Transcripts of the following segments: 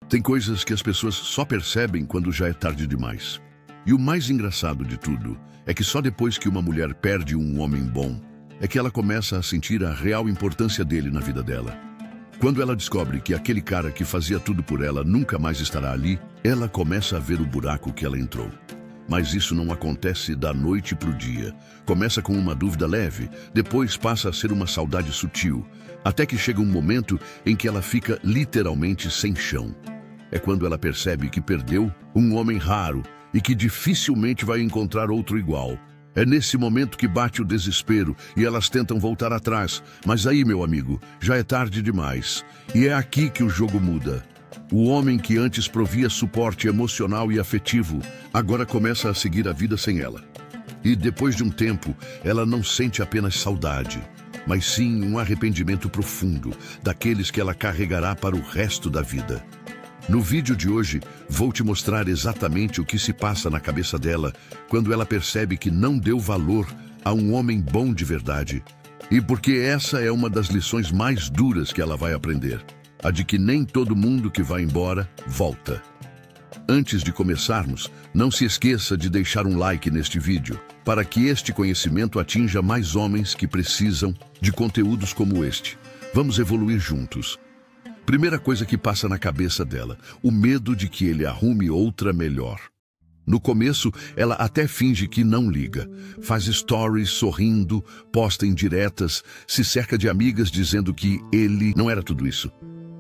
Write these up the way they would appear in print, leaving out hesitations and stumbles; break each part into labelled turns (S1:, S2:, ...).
S1: Tem coisas que as pessoas só percebem quando já é tarde demais. E o mais engraçado de tudo é que só depois que uma mulher perde um homem bom é que ela começa a sentir a real importância dele na vida dela. Quando ela descobre que aquele cara que fazia tudo por ela nunca mais estará ali, ela começa a ver o buraco que ela entrou. Mas isso não acontece da noite para o dia. Começa com uma dúvida leve, depois passa a ser uma saudade sutil, até que chega um momento em que ela fica literalmente sem chão. É quando ela percebe que perdeu um homem raro e que dificilmente vai encontrar outro igual. É nesse momento que bate o desespero e elas tentam voltar atrás. Mas aí, meu amigo, já é tarde demais. E é aqui que o jogo muda. O homem que antes provia suporte emocional e afetivo, agora começa a seguir a vida sem ela. E depois de um tempo, ela não sente apenas saudade, mas sim um arrependimento profundo, daqueles que ela carregará para o resto da vida. No vídeo de hoje, vou te mostrar exatamente o que se passa na cabeça dela quando ela percebe que não deu valor a um homem bom de verdade. E porque essa é uma das lições mais duras que ela vai aprender. A de que nem todo mundo que vai embora, volta. Antes de começarmos, não se esqueça de deixar um like neste vídeo, para que este conhecimento atinja mais homens que precisam de conteúdos como este. Vamos evoluir juntos. Primeira coisa que passa na cabeça dela, o medo de que ele arrume outra melhor. No começo, ela até finge que não liga. Faz stories sorrindo, posta indiretas, se cerca de amigas dizendo que ele não era tudo isso.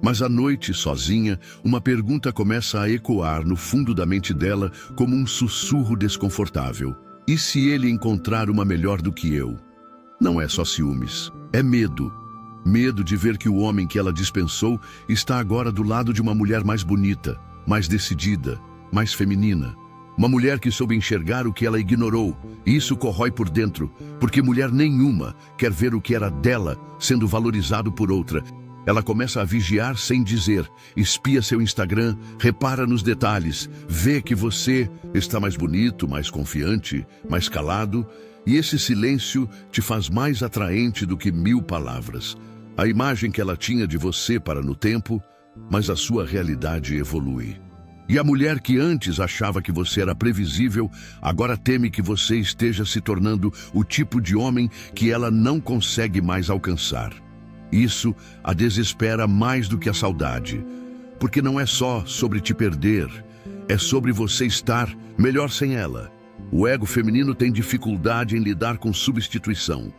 S1: Mas à noite, sozinha, uma pergunta começa a ecoar no fundo da mente dela como um sussurro desconfortável. E se ele encontrar uma melhor do que eu? Não é só ciúmes, é medo. Medo de ver que o homem que ela dispensou está agora do lado de uma mulher mais bonita, mais decidida, mais feminina. Uma mulher que soube enxergar o que ela ignorou. E isso corrói por dentro, porque mulher nenhuma quer ver o que era dela sendo valorizado por outra. Ela começa a vigiar sem dizer, espia seu Instagram, repara nos detalhes, vê que você está mais bonito, mais confiante, mais calado, e esse silêncio te faz mais atraente do que 1000 palavras. A imagem que ela tinha de você para no tempo, mas a sua realidade evolui. E a mulher que antes achava que você era previsível, agora teme que você esteja se tornando o tipo de homem que ela não consegue mais alcançar. Isso a desespera mais do que a saudade, porque não é só sobre te perder, é sobre você estar melhor sem ela. O ego feminino tem dificuldade em lidar com substituição.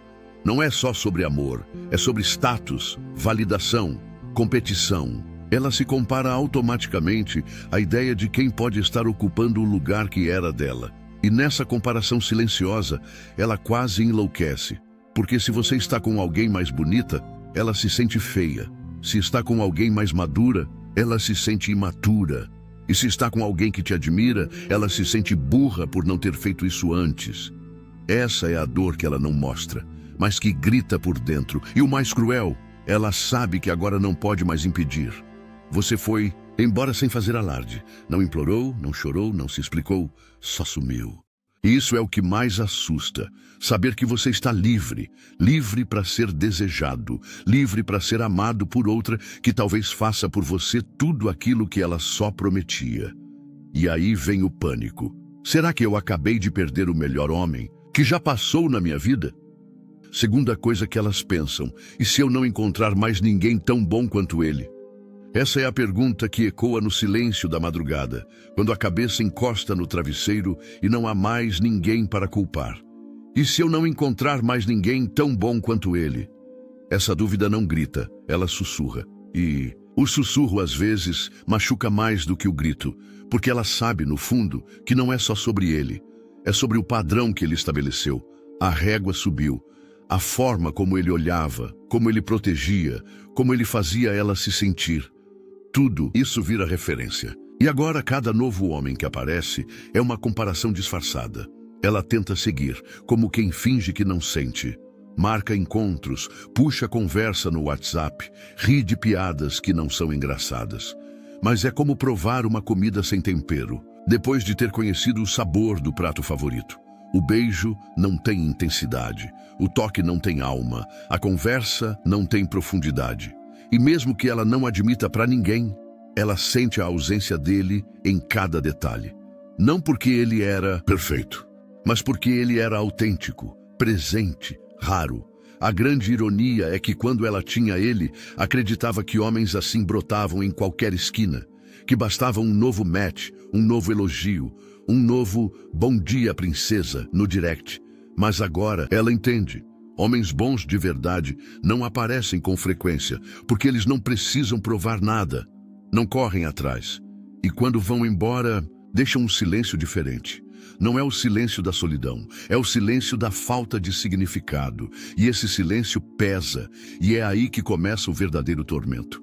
S1: Não é só sobre amor, é sobre status, validação, competição. Ela se compara automaticamente à ideia de quem pode estar ocupando o lugar que era dela. E nessa comparação silenciosa, ela quase enlouquece. Porque se você está com alguém mais bonita, ela se sente feia. Se está com alguém mais madura, ela se sente imatura. E se está com alguém que te admira, ela se sente burra por não ter feito isso antes. Essa é a dor que ela não mostra, mas que grita por dentro. E o mais cruel, ela sabe que agora não pode mais impedir. Você foi embora sem fazer alarde. Não implorou, não chorou, não se explicou, só sumiu. E isso é o que mais assusta. Saber que você está livre. Livre para ser desejado. Livre para ser amado por outra que talvez faça por você tudo aquilo que ela só prometia. E aí vem o pânico. Será que eu acabei de perder o melhor homem que já passou na minha vida? Segunda coisa que elas pensam, e se eu não encontrar mais ninguém tão bom quanto ele? Essa é a pergunta que ecoa no silêncio da madrugada, quando a cabeça encosta no travesseiro e não há mais ninguém para culpar. E se eu não encontrar mais ninguém tão bom quanto ele? Essa dúvida não grita, ela sussurra. E o sussurro, às vezes, machuca mais do que o grito, porque ela sabe, no fundo, que não é só sobre ele. É sobre o padrão que ele estabeleceu. A régua subiu. A forma como ele olhava, como ele protegia, como ele fazia ela se sentir. Tudo isso vira referência. E agora cada novo homem que aparece é uma comparação disfarçada. Ela tenta seguir, como quem finge que não sente. Marca encontros, puxa conversa no WhatsApp, ri de piadas que não são engraçadas. Mas é como provar uma comida sem tempero, depois de ter conhecido o sabor do prato favorito. O beijo não tem intensidade, o toque não tem alma, a conversa não tem profundidade. E mesmo que ela não admita para ninguém, ela sente a ausência dele em cada detalhe. Não porque ele era perfeito, mas porque ele era autêntico, presente, raro. A grande ironia é que quando ela tinha ele, acreditava que homens assim brotavam em qualquer esquina, que bastava um novo match, um novo elogio, um novo "bom dia, princesa" no direct. Mas agora ela entende. Homens bons de verdade não aparecem com frequência, porque eles não precisam provar nada, não correm atrás. E quando vão embora, deixam um silêncio diferente. Não é o silêncio da solidão, é o silêncio da falta de significado. E esse silêncio pesa, e é aí que começa o verdadeiro tormento.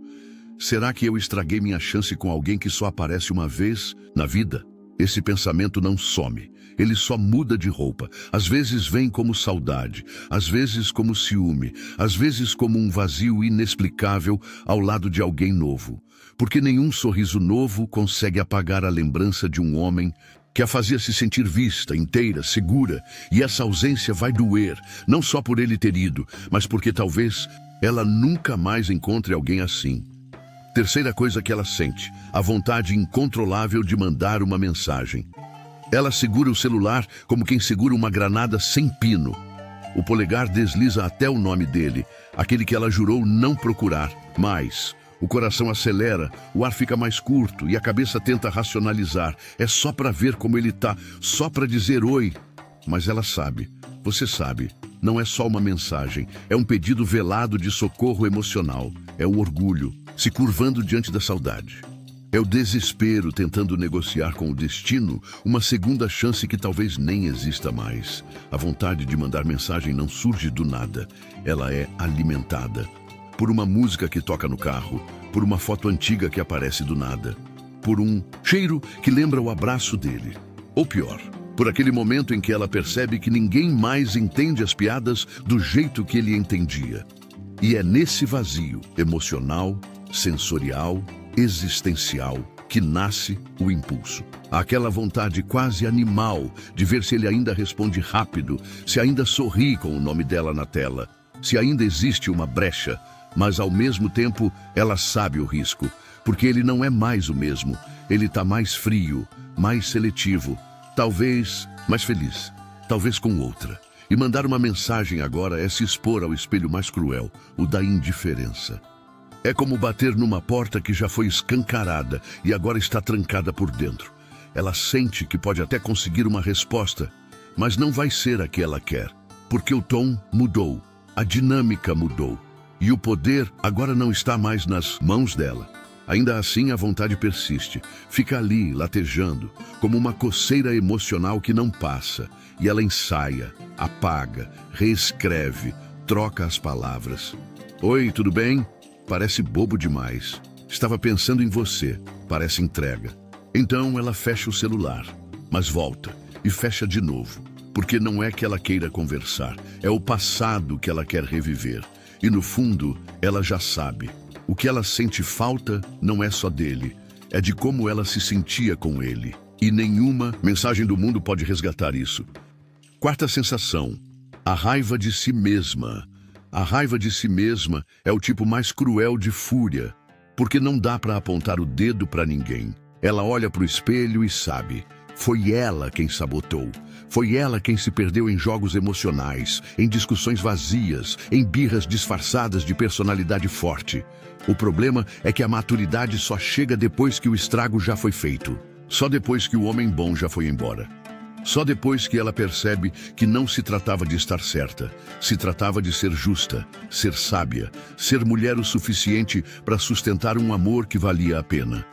S1: Será que eu estraguei minha chance com alguém que só aparece uma vez na vida? Esse pensamento não some, ele só muda de roupa. Às vezes vem como saudade, às vezes como ciúme, às vezes como um vazio inexplicável ao lado de alguém novo. Porque nenhum sorriso novo consegue apagar a lembrança de um homem que a fazia se sentir vista, inteira, segura. E essa ausência vai doer, não só por ele ter ido, mas porque talvez ela nunca mais encontre alguém assim. Terceira coisa que ela sente, a vontade incontrolável de mandar uma mensagem. Ela segura o celular como quem segura uma granada sem pino. O polegar desliza até o nome dele, aquele que ela jurou não procurar mais. O coração acelera, o ar fica mais curto e a cabeça tenta racionalizar. É só para ver como ele tá, só para dizer oi. Mas ela sabe, você sabe, não é só uma mensagem, é um pedido velado de socorro emocional. É o orgulho se curvando diante da saudade. É o desespero tentando negociar com o destino uma segunda chance que talvez nem exista mais. A vontade de mandar mensagem não surge do nada, ela é alimentada por uma música que toca no carro, por uma foto antiga que aparece do nada, por um cheiro que lembra o abraço dele. Ou pior, por aquele momento em que ela percebe que ninguém mais entende as piadas do jeito que ele entendia. E é nesse vazio emocional, sensorial, existencial, que nasce o impulso. Aquela vontade quase animal de ver se ele ainda responde rápido, se ainda sorri com o nome dela na tela, se ainda existe uma brecha. Mas ao mesmo tempo ela sabe o risco, porque ele não é mais o mesmo. Ele está mais frio, mais seletivo, talvez mais feliz, talvez com outra. E mandar uma mensagem agora é se expor ao espelho mais cruel, o da indiferença. É como bater numa porta que já foi escancarada e agora está trancada por dentro. Ela sente que pode até conseguir uma resposta, mas não vai ser a que ela quer, porque o tom mudou, a dinâmica mudou. E o poder agora não está mais nas mãos dela. Ainda assim, a vontade persiste. Fica ali, latejando, como uma coceira emocional que não passa. E ela ensaia, apaga, reescreve, troca as palavras. Oi, tudo bem? Parece bobo demais. Estava pensando em você. Parece entrega. Então ela fecha o celular, mas volta e fecha de novo. Porque não é que ela queira conversar, é o passado que ela quer reviver. E no fundo, ela já sabe. O que ela sente falta não é só dele, é de como ela se sentia com ele. E nenhuma mensagem do mundo pode resgatar isso. Quarta sensação, a raiva de si mesma. A raiva de si mesma é o tipo mais cruel de fúria, porque não dá para apontar o dedo para ninguém. Ela olha para o espelho e sabe. Foi ela quem sabotou. Foi ela quem se perdeu em jogos emocionais, em discussões vazias, em birras disfarçadas de personalidade forte. O problema é que a maturidade só chega depois que o estrago já foi feito. Só depois que o homem bom já foi embora. Só depois que ela percebe que não se tratava de estar certa, se tratava de ser justa, ser sábia, ser mulher o suficiente para sustentar um amor que valia a pena.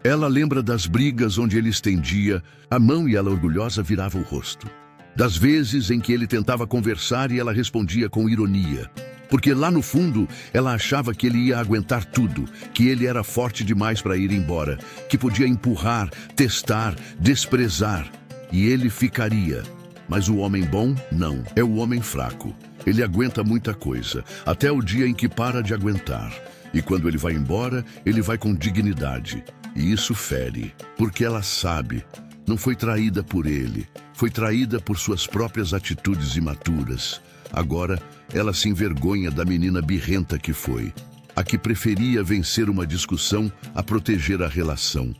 S1: Ela lembra das brigas onde ele estendia a mão e ela orgulhosa virava o rosto. Das vezes em que ele tentava conversar e ela respondia com ironia. Porque lá no fundo, ela achava que ele ia aguentar tudo, que ele era forte demais para ir embora, que podia empurrar, testar, desprezar. E ele ficaria. Mas o homem bom, não. É o homem fraco. Ele aguenta muita coisa, até o dia em que para de aguentar. E quando ele vai embora, ele vai com dignidade. E isso fere, porque ela sabe, não foi traída por ele, foi traída por suas próprias atitudes imaturas. Agora, ela se envergonha da menina birrenta que foi. a que preferia vencer uma discussão a proteger a relação,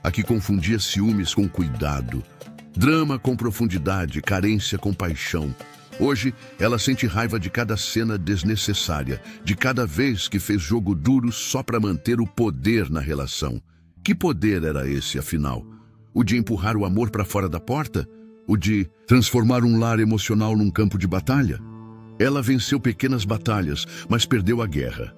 S1: a que confundia ciúmes com cuidado, drama com profundidade, carência com paixão. Hoje, ela sente raiva de cada cena desnecessária, de cada vez que fez jogo duro só para manter o poder na relação. Que poder era esse, afinal? O de empurrar o amor para fora da porta? O de transformar um lar emocional num campo de batalha? Ela venceu pequenas batalhas, mas perdeu a guerra.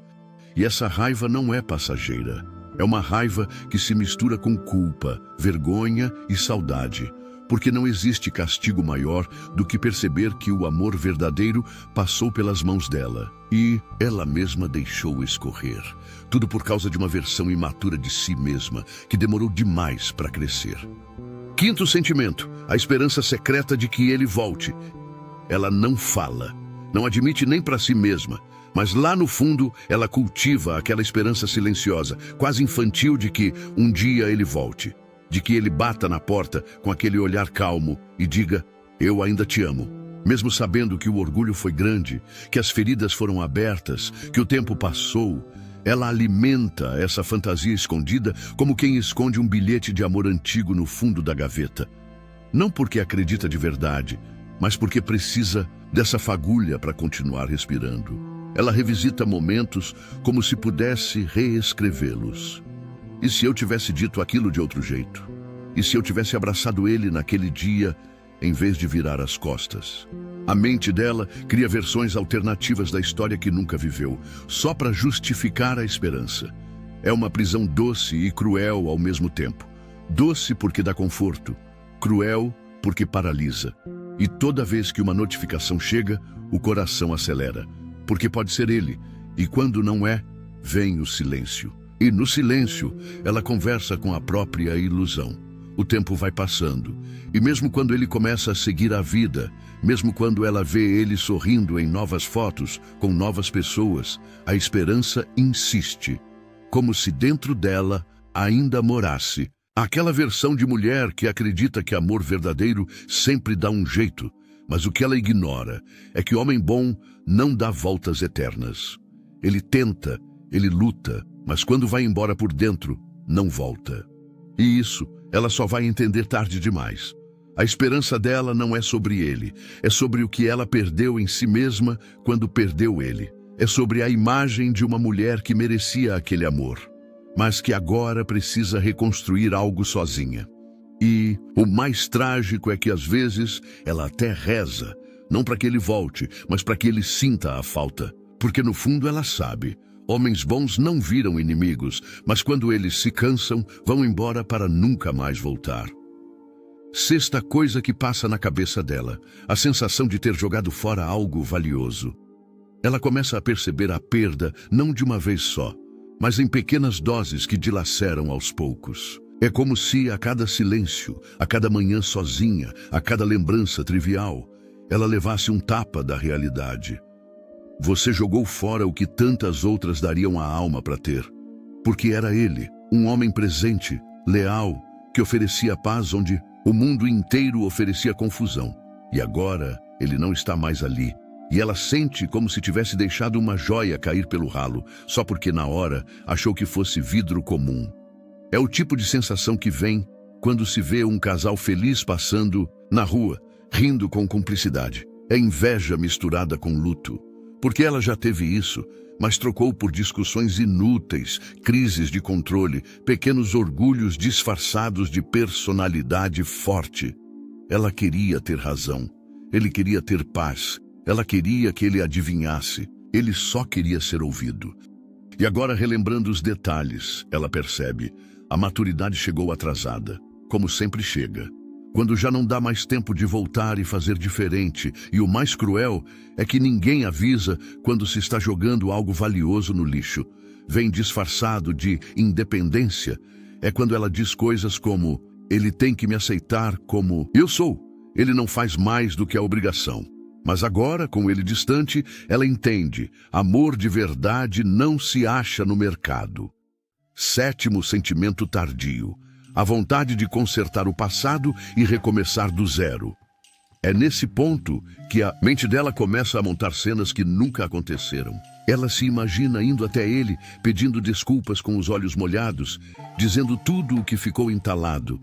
S1: E essa raiva não é passageira. É uma raiva que se mistura com culpa, vergonha e saudade. Porque não existe castigo maior do que perceber que o amor verdadeiro passou pelas mãos dela e ela mesma deixou escorrer. Tudo por causa de uma versão imatura de si mesma, que demorou demais para crescer. Quinto sentimento, a esperança secreta de que ele volte. Ela não fala, não admite nem para si mesma, mas lá no fundo ela cultiva aquela esperança silenciosa, quase infantil, de que um dia ele volte. De que ele bata na porta com aquele olhar calmo e diga: eu ainda te amo. Mesmo sabendo que o orgulho foi grande, que as feridas foram abertas, que o tempo passou, ela alimenta essa fantasia escondida como quem esconde um bilhete de amor antigo no fundo da gaveta. Não porque acredita de verdade, mas porque precisa dessa fagulha para continuar respirando. Ela revisita momentos como se pudesse reescrevê-los. E se eu tivesse dito aquilo de outro jeito? E se eu tivesse abraçado ele naquele dia, em vez de virar as costas? A mente dela cria versões alternativas da história que nunca viveu, só para justificar a esperança. É uma prisão doce e cruel ao mesmo tempo. Doce porque dá conforto, cruel porque paralisa. E toda vez que uma notificação chega, o coração acelera, porque pode ser ele, e quando não é, vem o silêncio. E no silêncio, ela conversa com a própria ilusão. O tempo vai passando, e mesmo quando ele começa a seguir a vida, mesmo quando ela vê ele sorrindo em novas fotos, com novas pessoas, a esperança insiste, como se dentro dela ainda morasse aquela versão de mulher que acredita que amor verdadeiro sempre dá um jeito, mas o que ela ignora é que o homem bom não dá voltas eternas. Ele tenta, ele luta, mas quando vai embora por dentro, não volta. E isso ela só vai entender tarde demais. A esperança dela não é sobre ele, é sobre o que ela perdeu em si mesma quando perdeu ele. É sobre a imagem de uma mulher que merecia aquele amor, mas que agora precisa reconstruir algo sozinha. E o mais trágico é que às vezes ela até reza, não para que ele volte, mas para que ele sinta a falta. Porque no fundo ela sabe, homens bons não viram inimigos, mas quando eles se cansam, vão embora para nunca mais voltar. Sexta coisa que passa na cabeça dela, a sensação de ter jogado fora algo valioso. Ela começa a perceber a perda não de uma vez só, mas em pequenas doses que dilaceram aos poucos. É como se a cada silêncio, a cada manhã sozinha, a cada lembrança trivial, ela levasse um tapa da realidade. Você jogou fora o que tantas outras dariam a alma para ter. Porque era ele, um homem presente, leal, que oferecia paz onde o mundo inteiro oferecia confusão. E agora ele não está mais ali. E ela sente como se tivesse deixado uma joia cair pelo ralo, só porque na hora achou que fosse vidro comum. É o tipo de sensação que vem quando se vê um casal feliz passando na rua, rindo com cumplicidade. É inveja misturada com luto. Porque ela já teve isso, mas trocou por discussões inúteis, crises de controle, pequenos orgulhos disfarçados de personalidade forte. Ela queria ter razão. Ele queria ter paz. Ela queria que ele adivinhasse. Ele só queria ser ouvido. E agora, relembrando os detalhes, ela percebe, a maturidade chegou atrasada, como sempre chega. Quando já não dá mais tempo de voltar e fazer diferente, e o mais cruel é que ninguém avisa quando se está jogando algo valioso no lixo. Vem disfarçado de independência. É quando ela diz coisas como, ele tem que me aceitar como eu sou. Ele não faz mais do que a obrigação. Mas agora, com ele distante, ela entende, amor de verdade não se acha no mercado. Sétimo sentimento tardio. A vontade de consertar o passado e recomeçar do zero. É nesse ponto que a mente dela começa a montar cenas que nunca aconteceram. Ela se imagina indo até ele, pedindo desculpas com os olhos molhados, dizendo tudo o que ficou entalado.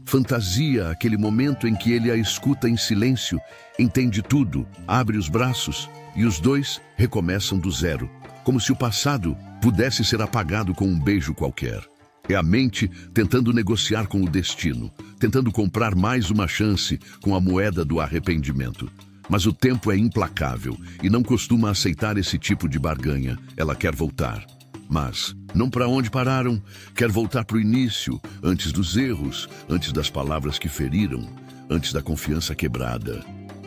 S1: Fantasia aquele momento em que ele a escuta em silêncio, entende tudo, abre os braços e os dois recomeçam do zero, como se o passado pudesse ser apagado com um beijo qualquer. É a mente tentando negociar com o destino, tentando comprar mais uma chance com a moeda do arrependimento. Mas o tempo é implacável e não costuma aceitar esse tipo de barganha. Ela quer voltar. Mas, não para onde pararam, quer voltar para o início, antes dos erros, antes das palavras que feriram, antes da confiança quebrada.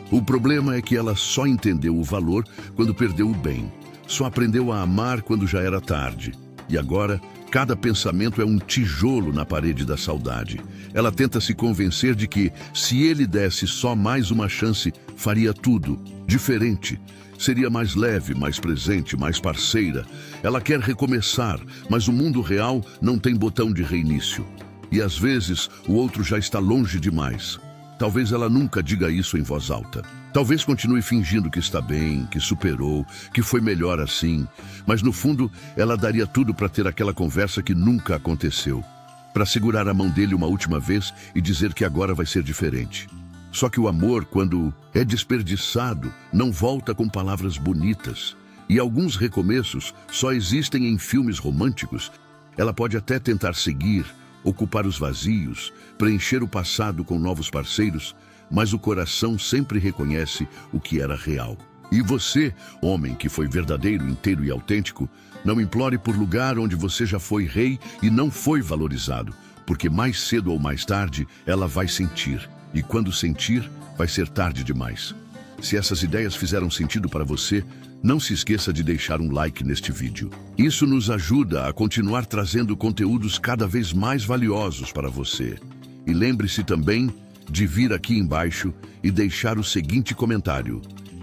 S1: O problema é que ela só entendeu o valor quando perdeu o bem. Só aprendeu a amar quando já era tarde. E agora, cada pensamento é um tijolo na parede da saudade. Ela tenta se convencer de que, se ele desse só mais uma chance, faria tudo diferente. Seria mais leve, mais presente, mais parceira. Ela quer recomeçar, mas o mundo real não tem botão de reinício. E às vezes, o outro já está longe demais. Talvez ela nunca diga isso em voz alta. Talvez continue fingindo que está bem, que superou, que foi melhor assim. Mas no fundo, ela daria tudo para ter aquela conversa que nunca aconteceu. Para segurar a mão dele uma última vez e dizer que agora vai ser diferente. Só que o amor, quando é desperdiçado, não volta com palavras bonitas. E alguns recomeços só existem em filmes românticos. Ela pode até tentar seguir, ocupar os vazios, preencher o passado com novos parceiros, mas o coração sempre reconhece o que era real. E você, homem que foi verdadeiro, inteiro e autêntico, não implore por lugar onde você já foi rei e não foi valorizado, porque mais cedo ou mais tarde ela vai sentir, e quando sentir, vai ser tarde demais. Se essas ideias fizeram sentido para você, não se esqueça de deixar um like neste vídeo. Isso nos ajuda a continuar trazendo conteúdos cada vez mais valiosos para você. E lembre-se também de vir aqui embaixo e deixar o seguinte comentário: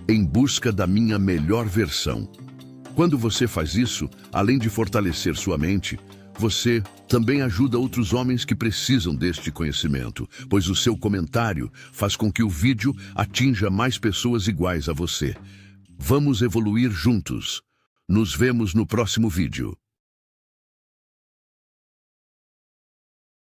S1: em busca da minha melhor versão. Quando você faz isso, além de fortalecer sua mente, você também ajuda outros homens que precisam deste conhecimento, pois o seu comentário faz com que o vídeo atinja mais pessoas iguais a você. Vamos evoluir juntos. Nos vemos no próximo vídeo.